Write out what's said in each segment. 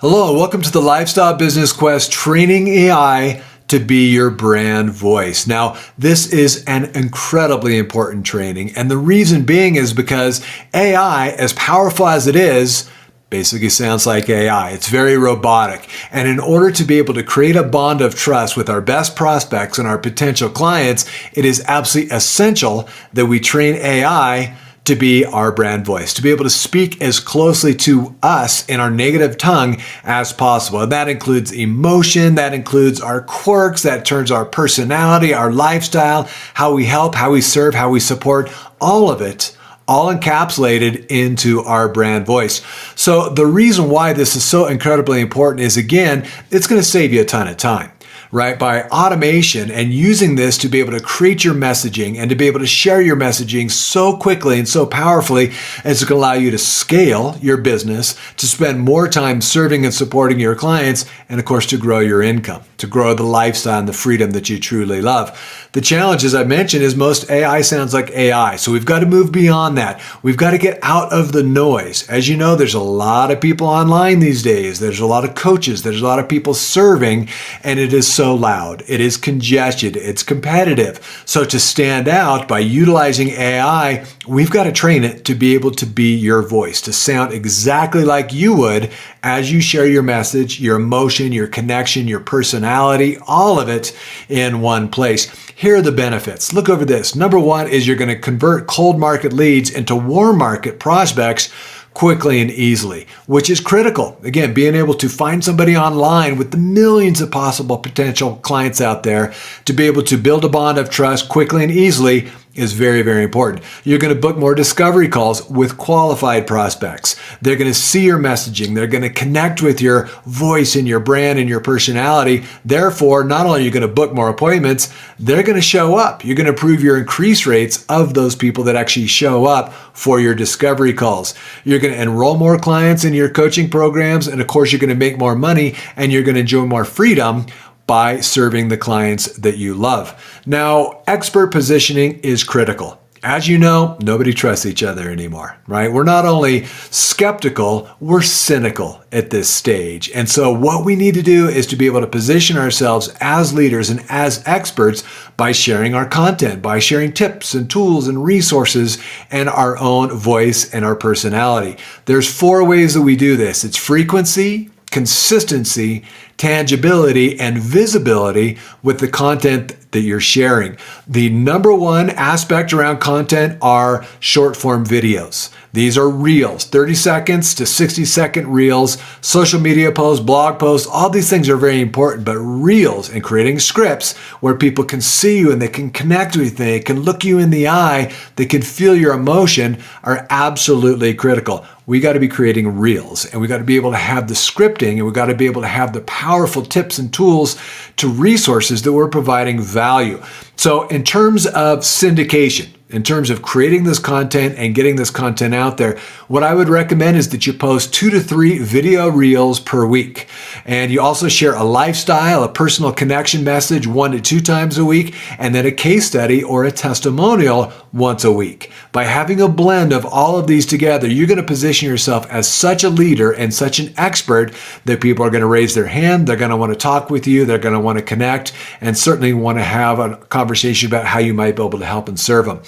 Hello, welcome to the Lifestyle Business Quest Training AI to be your brand voice. Now, this is an incredibly important training, and the reason being is because AI, as powerful as it is, basically sounds like AI. It's very robotic. And in order to be able to create a bond of trust with our best prospects and our potential clients, it is absolutely essential that we train AI to be our brand voice, to be able to speak as closely to us in our native tongue as possible. And that includes emotion, that includes our quirks, that turns our personality, our lifestyle, how we help, how we serve, how we support, all of it, all encapsulated into our brand voice. So the reason why this is so incredibly important is, again, it's going to save you a ton of time. Right? By automation and using this to be able to create your messaging and to be able to share your messaging so quickly and so powerfully, it's going to allow you to scale your business, to spend more time serving and supporting your clients, and of course, to grow your income, to grow the lifestyle and the freedom that you truly love. The challenge, as I mentioned, is most AI sounds like AI. So we've got to move beyond that. We've got to get out of the noise. As you know, there's a lot of people online these days. There's a lot of coaches. There's a lot of people serving, and it is so loud. It is congested. It's competitive. So to stand out by utilizing AI, we've got to train it to be able to be your voice, to sound exactly like you would as you share your message, your emotion, your connection, your personality, all of it in one place. Here are the benefits. Look over this. Number one is you're going to convert cold market leads into warm market prospects quickly and easily, which is critical. Again, being able to find somebody online with the millions of possible potential clients out there to be able to build a bond of trust quickly and easily is very, very important. You're going to book more discovery calls with qualified prospects. They're going to see your messaging. They're going to connect with your voice and your brand and your personality. Therefore, not only are you going to book more appointments, they're going to show up. You're going to improve your increase rates of those people that actually show up for your discovery calls. You're going to enroll more clients in your coaching programs. And of course, you're going to make more money and you're going to enjoy more freedom by serving the clients that you love. Now, expert positioning is critical. As you know, nobody trusts each other anymore, right? We're not only skeptical, we're cynical at this stage. And so what we need to do is to be able to position ourselves as leaders and as experts by sharing our content, by sharing tips and tools and resources and our own voice and our personality. There's 4 ways that we do this. It's frequency, consistency, tangibility, and visibility with the content that you're sharing. The number one aspect around content are short form videos. These are reels, 30 seconds to 60-second reels, social media posts, blog posts, all these things are very important, but reels and creating scripts where people can see you and they can connect with you, they can look you in the eye, they can feel your emotion are absolutely critical. We got to be creating reels and we got to be able to have the scripting and we got to be able to have the powerful tips and tools to resources that we're providing value. So in terms of syndication, in terms of creating this content and getting this content out there, what I would recommend is that you post 2 to 3 video reels per week. And you also share a lifestyle, a personal connection message 1 to 2 times a week, and then a case study or a testimonial once a week. By having a blend of all of these together, you're going to position yourself as such a leader and such an expert that people are going to raise their hand, they're going to want to talk with you, they're going to want to connect, and certainly want to have a conversation about how you might be able to help and serve them.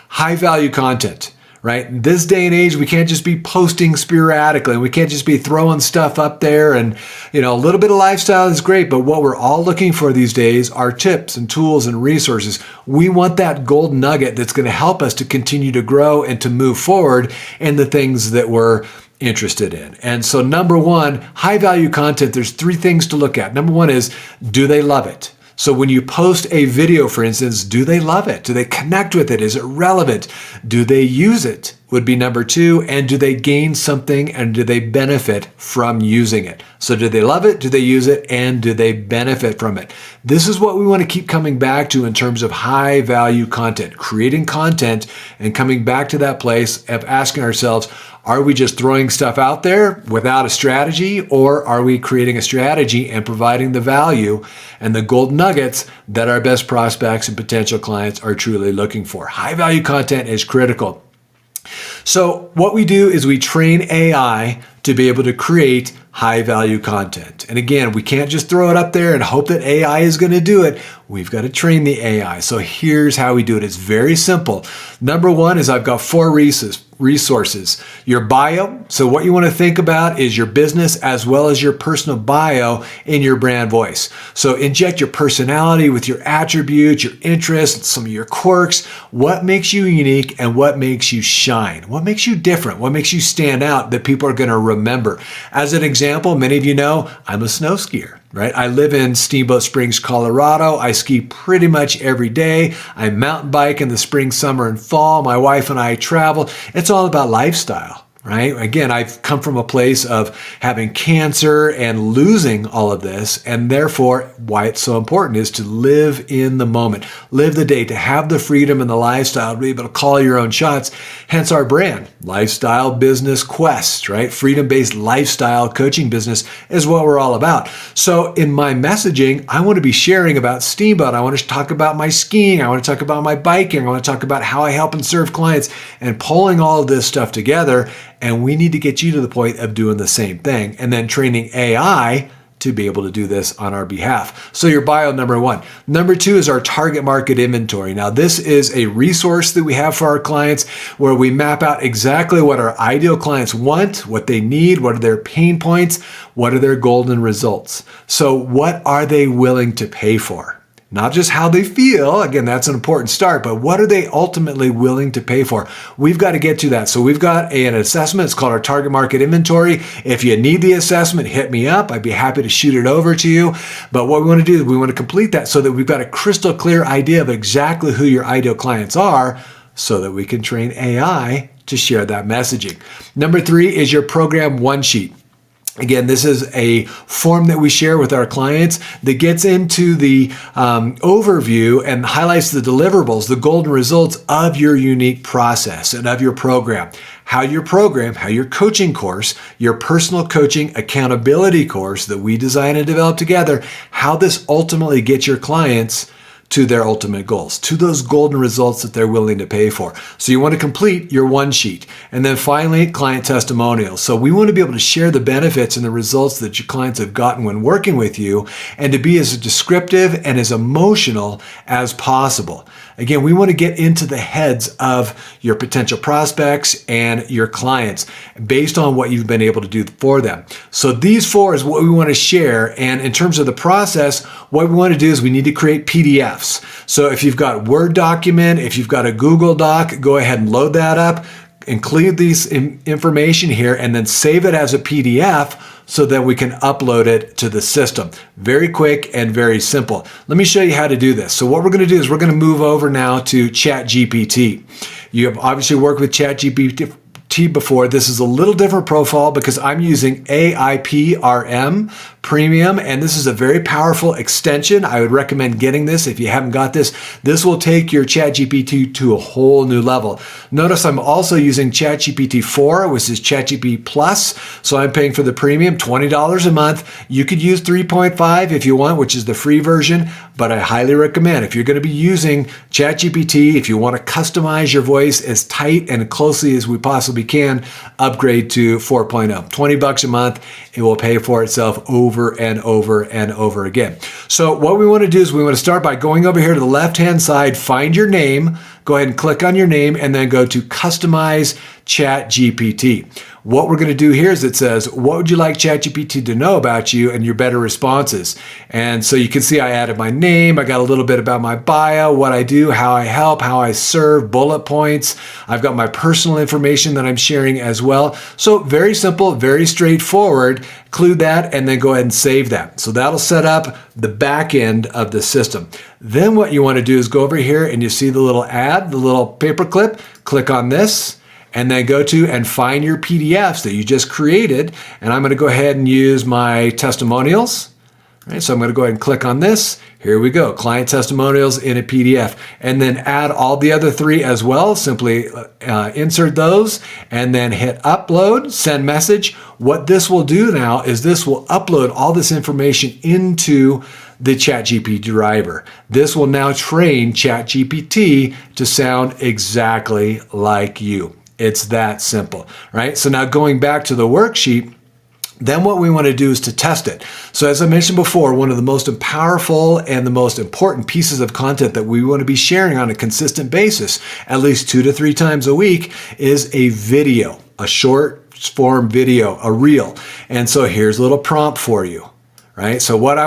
High value content, right? In this day and age, we can't just be posting sporadically. We can't just be throwing stuff up there and, a little bit of lifestyle is great, but what we're all looking for these days are tips and tools and resources. We want that gold nugget that's going to help us to continue to grow and to move forward in the things that we're interested in. And so number one, high value content, there's 3 things to look at. Number one is, do they love it? So when you post a video, for instance, do they love it? Do they connect with it? Is it relevant? Do they use it? Would be number 2. And do they gain something and do they benefit from using it? So do they love it? Do they use it? And do they benefit from it? This is what we want to keep coming back to in terms of high value content, creating content and coming back to that place of asking ourselves, are we just throwing stuff out there without a strategy, or are we creating a strategy and providing the value and the gold nuggets that our best prospects and potential clients are truly looking for? High value content is critical. So what we do is we train AI to be able to create high value content. And again, we can't just throw it up there and hope that AI is going to do it. We've got to train the AI. So here's how we do it. It's very simple. Number one is I've got 4 resources. Your bio. So what you want to think about is your business as well as your personal bio in your brand voice. So inject your personality with your attributes, your interests, some of your quirks. What makes you unique and what makes you shine? What makes you different? What makes you stand out that people are going to remember? As an example, many of you know I'm a snow skier. Right? I live in Steamboat Springs, Colorado. I ski pretty much every day. I mountain bike in the spring, summer, and fall. My wife and I travel. It's all about lifestyle, right? Again, I've come from a place of having cancer and losing all of this, and therefore why it's so important is to live in the moment, live the day, to have the freedom and the lifestyle to be able to call your own shots. Hence our brand, Lifestyle Business Quest, right? Freedom-based lifestyle coaching business is what we're all about. So in my messaging, I want to be sharing about Steamboat. I want to talk about my skiing. I want to talk about my biking. I want to talk about how I help and serve clients, and pulling all of this stuff together. And we need to get you to the point of doing the same thing, and then training AI to be able to do this on our behalf. So your bio, number one. Number two is our target market inventory. Now, this is a resource that we have for our clients where we map out exactly what our ideal clients want, what they need, what are their pain points, what are their golden results. So what are they willing to pay for? Not just how they feel, again, that's an important start, but what are they ultimately willing to pay for? We've got to get to that. So we've got an assessment. It's called our target market inventory. If you need the assessment, hit me up. I'd be happy to shoot it over to you. But what we want to do is we want to complete that so that we've got a crystal clear idea of exactly who your ideal clients are, so that we can train AI to share that messaging. Number three is your program one sheet. Again, this is a form that we share with our clients that gets into the overview and highlights the deliverables, the golden results of your unique process and of your program. How your program, how your coaching course, your personal coaching accountability course that we design and develop together, how this ultimately gets your clients to their ultimate goals, to those golden results that they're willing to pay for. So you want to complete your one sheet. And then finally, client testimonials. So we want to be able to share the benefits and the results that your clients have gotten when working with you, and to be as descriptive and as emotional as possible. Again, we want to get into the heads of your potential prospects and your clients based on what you've been able to do for them. So these 4 is what we want to share. And in terms of the process, what we want to do is we need to create PDFs. So if you've got a Word document, if you've got a Google Doc, go ahead and load that up, include these information here, and then save it as a PDF so that we can upload it to the system. Very quick and very simple. Let me show you how to do this. So what we're going to do is we're going to move over now to ChatGPT. You have obviously worked with ChatGPT before. This is a little different profile because I'm using AIPRM Premium, and this is a very powerful extension. I would recommend getting this if you haven't got this. This will take your ChatGPT to a whole new level. Notice I'm also using ChatGPT 4, which is ChatGPT Plus, so I'm paying for the premium, $20 a month. You could use 3.5 if you want, which is the free version, but I highly recommend if you're going to be using ChatGPT, if you want to customize your voice as tight and closely as we possibly can, upgrade to 4.0. $20 a month, it will pay for itself over and over and over again. So what we want to do is we want to start by going over here to the left-hand side, find your name, go ahead and click on your name, and then go to Customize ChatGPT. What we're going to do here is it says, what would you like ChatGPT to know about you and your better responses? And so you can see I added my name, I got a little bit about my bio, what I do, how I help, how I serve, bullet points. I've got my personal information that I'm sharing as well. So very simple, very straightforward. Include that and then go ahead and save that. So that'll set up the back end of the system. Then what you want to do is go over here and you see the little ad, the little paperclip, click on this, and then go to and find your PDFs that you just created. And I'm going to go ahead and use my testimonials. All right, so I'm going to go ahead and click on this. Here we go, client testimonials in a PDF. And then add all the other 3 as well. Simply insert those and then hit upload, send message. What this will do now is this will upload all this information into the ChatGPT driver. This will now train ChatGPT to sound exactly like you. It's that simple, right? So now going back to the worksheet, Then what we want to do is to test it. So as I mentioned before, one of the most powerful and the most important pieces of content that we want to be sharing on a consistent basis, at least 2 to 3 times a week, is a video, a short form video, a reel. And so here's a little prompt for you. Right? So what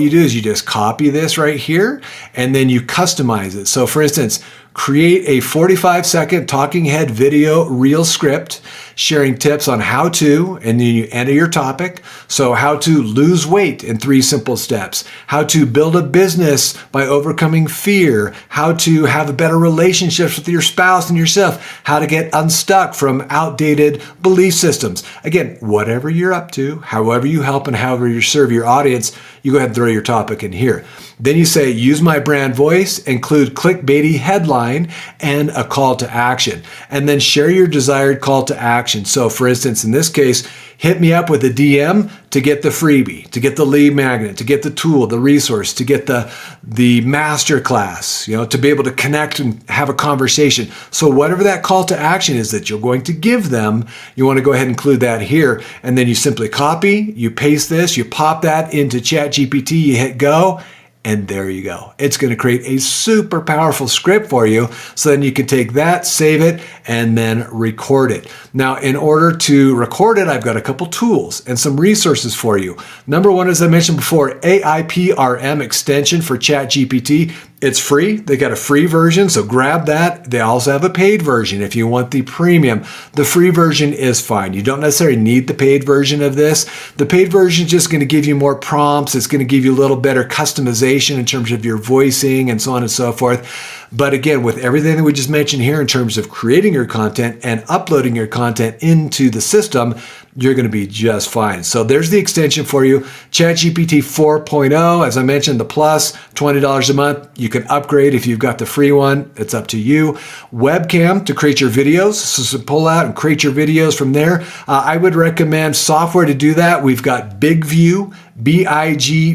you do is you just copy this right here and then you customize it. So for instance, create a 45-second talking head video reel script sharing tips on how to, and then you enter your topic. So how to lose weight in 3 simple steps, how to build a business by overcoming fear, how to have better relationships with your spouse and yourself, how to get unstuck from outdated belief systems. Again, whatever you're up to, however you help and however you serve your audience, you go ahead and throw your topic in here. Then you say, use my brand voice, include clickbaity headline and a call to action, and then share your desired call to action. So for instance, in this case, hit me up with a DM to get the freebie, to get the lead magnet, to get the tool, the resource, to get the master class, to be able to connect and have a conversation. So whatever that call to action is that you're going to give them, you want to go ahead and include that here. And then you simply copy, you paste this, you pop that into ChatGPT, you hit go, and there you go. It's going to create a super powerful script for you. So then you can take that, save it, and then record it. Now, in order to record it, I've got a couple tools and some resources for you. Number one, as I mentioned before, AIPRM extension for ChatGPT. It's free. They got a free version, so grab that. They also have a paid version if you want the premium. The free version is fine. You don't necessarily need the paid version of this. The paid version is just going to give you more prompts. It's going to give you a little better customization in terms of your voicing and so on and so forth. But again, with everything that we just mentioned here in terms of creating your content and uploading your content into the system, you're going to be just fine. So there's the extension for you. ChatGPT 4.0, as I mentioned, the plus, $20 a month. You can upgrade if you've got the free one. It's up to you. Webcam to create your videos. So pull out and create your videos from there. I would recommend software to do that. We've got BigView. BIGVU.tv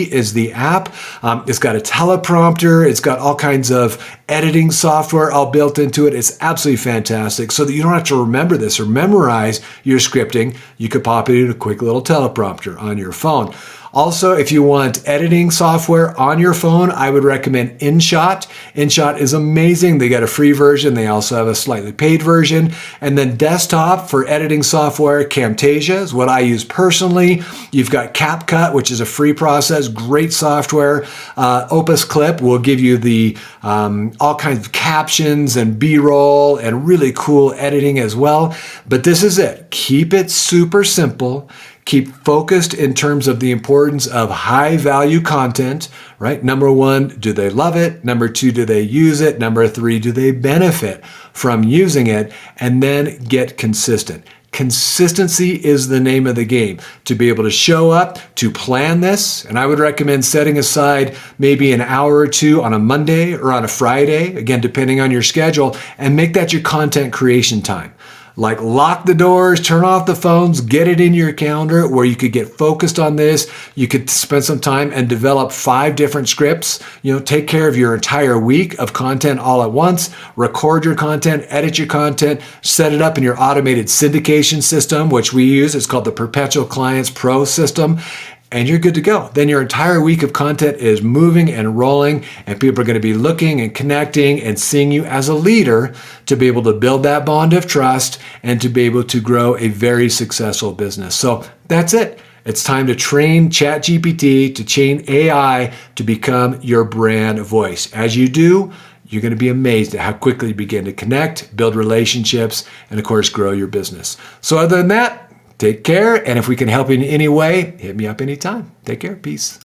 is the app. It's got a teleprompter. It's got all kinds of editing software all built into it. It's absolutely fantastic. So that you don't have to remember this or memorize your scripting. You could pop it in a quick little teleprompter on your phone. Also, if you want editing software on your phone, I would recommend InShot. InShot is amazing. They got a free version. They also have a slightly paid version. And then desktop for editing software, Camtasia is what I use personally. You've got CapCut, which is a free process, great software. Opus Clip will give you the all kinds of captions and B-roll and really cool editing as well. But this is it. Keep it super simple. Keep focused in terms of the importance of high value content, right? Number one, do they love it? Number two, do they use it? Number three, do they benefit from using it? And then get consistent. Consistency is the name of the game. To be able to show up, to plan this, and I would recommend setting aside maybe an hour or two on a Monday or on a Friday, again, depending on your schedule, and make that your content creation time. Like lock the doors, turn off the phones, get it in your calendar where you could get focused on this. You could spend some time and develop 5 different scripts. Take care of your entire week of content all at once. Record your content, edit your content, set it up in your automated syndication system, which we use. It's called the Perpetual Clients Pro system. And you're good to go. Then your entire week of content is moving and rolling, and people are going to be looking and connecting and seeing you as a leader to be able to build that bond of trust and to be able to grow a very successful business. So that's it. It's time to train ChatGPT, to train AI to become your brand voice. As you do, you're going to be amazed at how quickly you begin to connect, build relationships, and of course, grow your business. So other than that, take care, and if we can help in any way, hit me up anytime. Take care. Peace.